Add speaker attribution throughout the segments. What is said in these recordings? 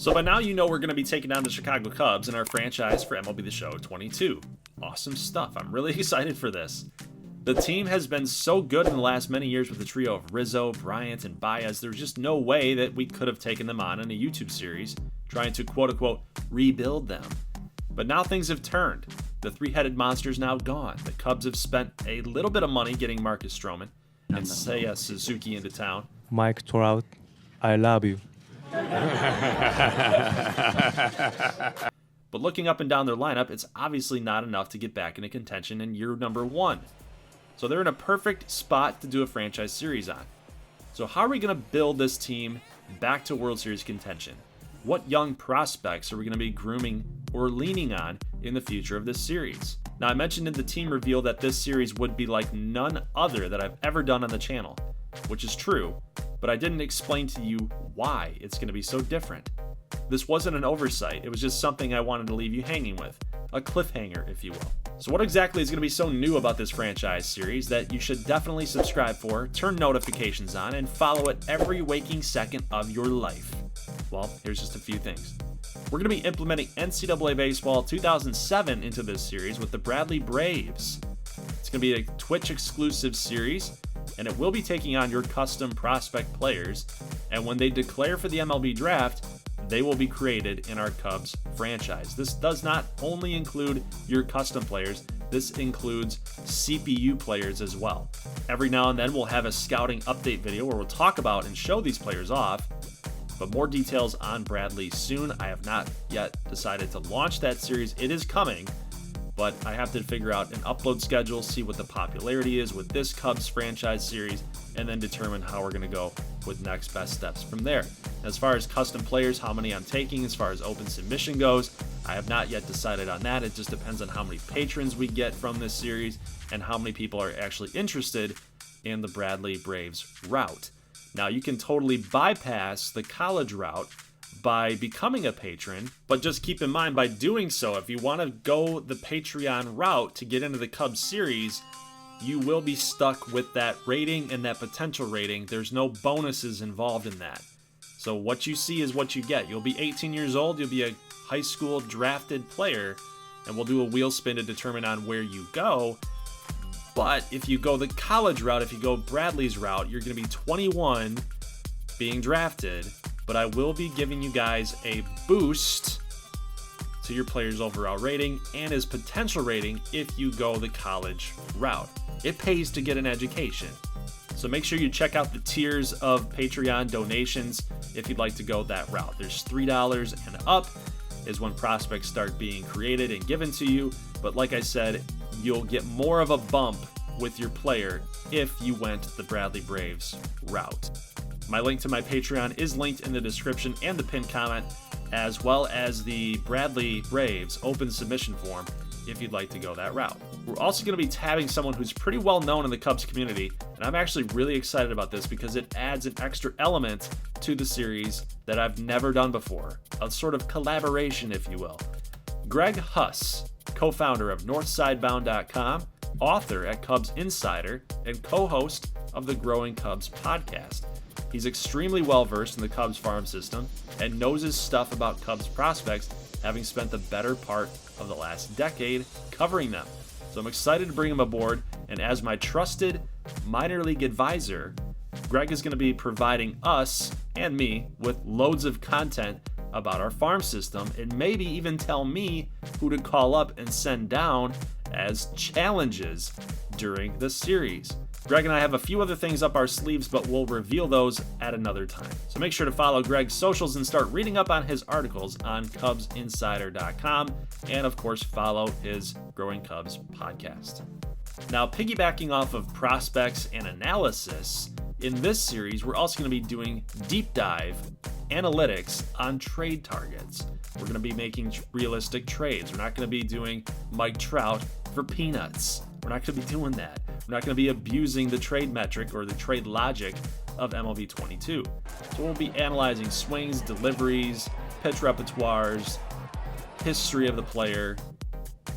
Speaker 1: So by now you know we're going to be taking down the Chicago Cubs in our franchise for MLB The Show 22. Awesome stuff. I'm really excited for this. The team has been so good in the last many years with the trio of Rizzo, Bryant, and Baez. There's just no way that we could have taken them on in a YouTube series trying to quote-unquote rebuild them. But now things have turned. The three-headed monster's now gone. The Cubs have spent a little bit of money getting Marcus Stroman and Seiya Suzuki into town.
Speaker 2: Mike Trout, I love you.
Speaker 1: But looking up and down their lineup, it's obviously not enough to get back into contention in year number 1. So they're in a perfect spot to do a franchise series on. So how are we going to build this team back to World Series contention? What young prospects are we going to be grooming or leaning on in the future of this series? Now, I mentioned in the team reveal that this series would be like none other that I've ever done on the channel, which is true, but I didn't explain to you why it's going to be so different. This wasn't an oversight, it was just something I wanted to leave you hanging with, a cliffhanger, if you will. So what exactly is going to be so new about this franchise series that you should definitely subscribe for, turn notifications on, and follow it every waking second of your life? Well, here's just a few things. We're going to be implementing NCAA Baseball 2007 into this series with the Bradley Braves. It's going to be a Twitch exclusive series, and it will be taking on your custom prospect players, and when they declare for the MLB draft, they will be created in our Cubs franchise. This does not only include your custom players, this includes CPU players as well. Every now and then we'll have a scouting update video where we'll talk about and show these players off, but more details on Bradley soon. I have not yet decided to launch that series. It is coming, but I have to figure out an upload schedule, see what the popularity is with this Cubs franchise series, and then determine how we're going to go with next best steps from there. As far as custom players, how many I'm taking, as far as open submission goes, I have not yet decided on that. It just depends on how many patrons we get from this series and how many people are actually interested in the Bradley Braves route. Now, you can totally bypass the college route by becoming a patron, but just keep in mind by doing so, if you want to go the Patreon route to get into the Cubs series, you will be stuck with that rating and that potential rating. There's no bonuses involved in that. So what you see is what you get. You'll be 18 years old, you'll be a high school drafted player, and we'll do a wheel spin to determine on where you go. But if you go the college route, if you go Bradley's route, you're going to be 21 being drafted, but I will be giving you guys a boost to your player's overall rating and his potential rating if you go the college route. It pays to get an education. So make sure you check out the tiers of Patreon donations if you'd like to go that route. There's $3 and up is when prospects start being created and given to you. But like I said, you'll get more of a bump with your player if you went the Bradley Braves route. My link to my Patreon is linked in the description and the pinned comment, as well as the Bradley Braves open submission form if you'd like to go that route. We're also going to be tabbing someone who's pretty well known in the Cubs community, and I'm actually really excited about this because it adds an extra element to the series that I've never done before, a sort of collaboration, if you will. Greg Huss, co-founder of NorthSidebound.com, author at Cubs Insider, and co-host of the Growing Cubs podcast. He's extremely well-versed in the Cubs farm system and knows his stuff about Cubs prospects, having spent the better part of the last decade covering them. So I'm excited to bring him aboard, and as my trusted minor league advisor, Greg is going to be providing us and me with loads of content about our farm system, and maybe even tell me who to call up and send down as challenges during the series. Greg and I have a few other things up our sleeves, but we'll reveal those at another time. So make sure to follow Greg's socials and start reading up on his articles on CubsInsider.com, and of course follow his Growing Cubs podcast. Now, piggybacking off of prospects and analysis, in this series we're also going to be doing deep dive analytics on trade targets. We're going to be making realistic trades. We're not going to be doing Mike Trout for peanuts. We're not going to be doing that. We're not going to be abusing the trade metric or the trade logic of MLB 22. So we'll be analyzing swings, deliveries, pitch repertoires, history of the player,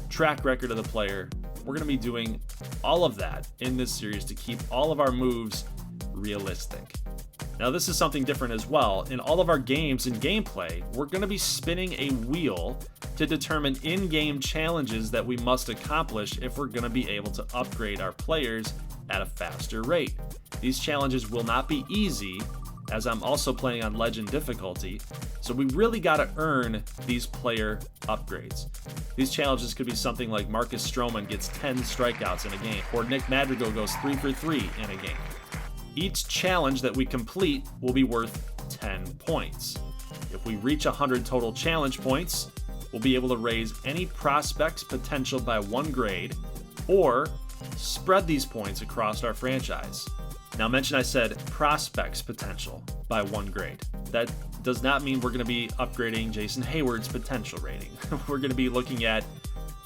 Speaker 1: track record of the player. We're going to be doing all of that in this series to keep all of our moves realistic. Now this is something different as well. In all of our games and gameplay, we're going to be spinning a wheel to determine in-game challenges that we must accomplish if we're going to be able to upgrade our players at a faster rate. These challenges will not be easy, as I'm also playing on Legend difficulty, so we really got to earn these player upgrades. These challenges could be something like Marcus Stroman gets 10 strikeouts in a game, or Nick Madrigal goes 3 for 3 in a game. Each challenge that we complete will be worth 10 points. If we reach 100 total challenge points, we'll be able to raise any prospect's potential by 1 grade, or spread these points across our franchise. Now mention I said prospects potential by 1 grade. That does not mean we're going to be upgrading Jason Hayward's potential rating. We're going to be looking at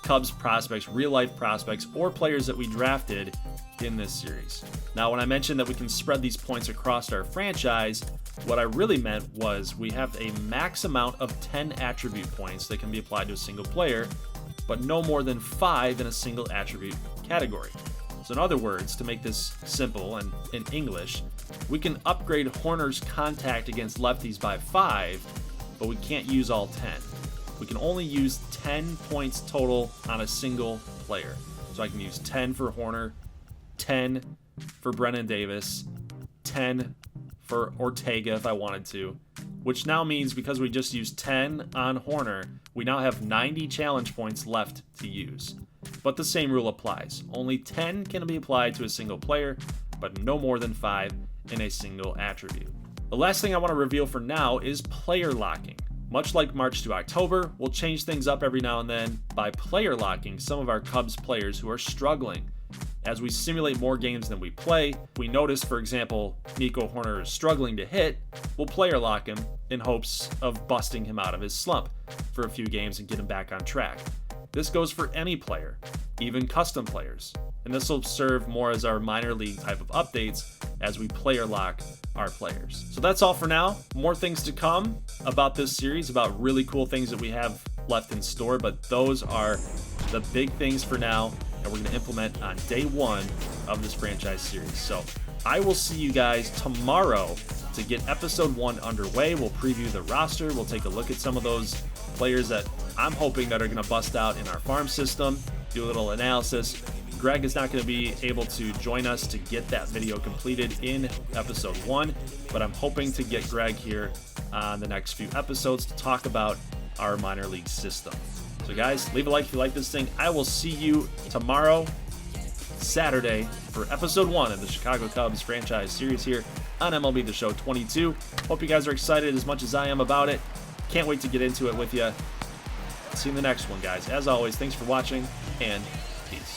Speaker 1: Cubs prospects, real life prospects, or players that we drafted in this series. Now when I mentioned that we can spread these points across our franchise, what I really meant was we have a max amount of 10 attribute points that can be applied to a single player, but no more than 5 in a single attribute category. So in other words, to make this simple and in English, we can upgrade Hoerner's contact against lefties by 5, but we can't use all 10. We can only use 10 points total on a single player. So I can use 10 for Hoerner, 10 for Brennan Davis, 10 for Ortega if I wanted to, which now means because we just used 10 on Hoerner, we now have 90 challenge points left to use. But the same rule applies. Only 10 can be applied to a single player, but no more than 5 in a single attribute. The last thing I want to reveal for now is player locking. Much like March to October, we'll change things up every now and then by player locking some of our Cubs players who are struggling. As we simulate more games than we play, we notice, for example, Nico Hoerner is struggling to hit, we'll player lock him in hopes of busting him out of his slump for a few games and get him back on track. This goes for any player, even custom players, and this will serve more as our minor league type of updates as we player lock our players. So that's all for now. More things to come about this series, about really cool things that we have left in store, but those are the big things for now that we're going to implement on day 1 of this franchise series. So I will see you guys tomorrow to get episode 1 underway. We'll preview the roster. We'll take a look at some of those players that I'm hoping that are going to bust out in our farm system, do a little analysis. Greg is not going to be able to join us to get that video completed in episode 1, but I'm hoping to get Greg here on the next few episodes to talk about our minor league system. So guys, leave a like if you like this thing. I will see you tomorrow, Saturday, for episode 1 of the Chicago Cubs franchise series here on MLB The Show 22. Hope you guys are excited as much as I am about it. Can't wait to get into it with you. See you in the next one, guys. As always, thanks for watching, and peace.